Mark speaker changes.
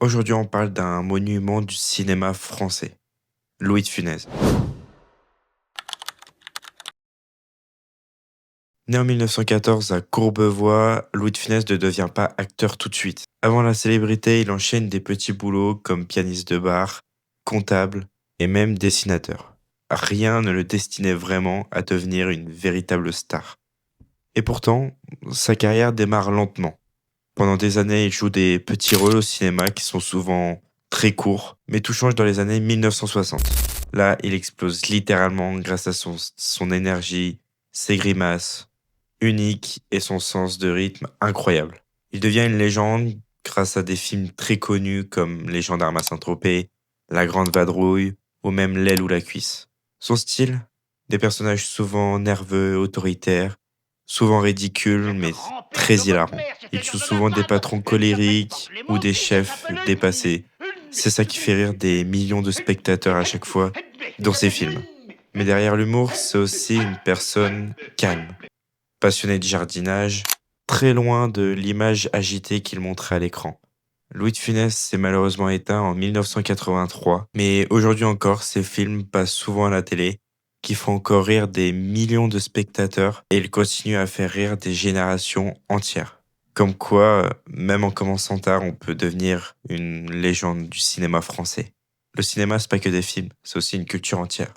Speaker 1: Aujourd'hui, on parle d'un monument du cinéma français, Louis de Funès. Né en 1914 à Courbevoie, Louis de Funès ne devient pas acteur tout de suite. Avant la célébrité, il enchaîne des petits boulots comme pianiste de bar, comptable et même dessinateur. Rien ne le destinait vraiment à devenir une véritable star. Et pourtant, sa carrière démarre lentement. Pendant des années, il joue des petits rôles au cinéma qui sont souvent très courts, mais tout change dans les années 1960. Là, il explose littéralement grâce à son énergie, ses grimaces, uniques et son sens de rythme incroyable. Il devient une légende grâce à des films très connus comme Les Gendarmes à Saint-Tropez, La Grande Vadrouille ou même L'aile ou la cuisse. Son style, des personnages souvent nerveux, autoritaires, souvent ridicules mais très hilarants. Il joue souvent des patrons colériques ou des chefs dépassés. C'est ça qui fait rire des millions de spectateurs à chaque fois dans ses films. Mais derrière l'humour, c'est aussi une personne calme, passionné de jardinage, très loin de l'image agitée qu'il montrait à l'écran. Louis de Funès s'est malheureusement éteint en 1983, mais aujourd'hui encore, ses films passent souvent à la télé, qui font encore rire des millions de spectateurs, et il continue à faire rire des générations entières. Comme quoi, même en commençant tard, on peut devenir une légende du cinéma français. Le cinéma, c'est pas que des films, c'est aussi une culture entière.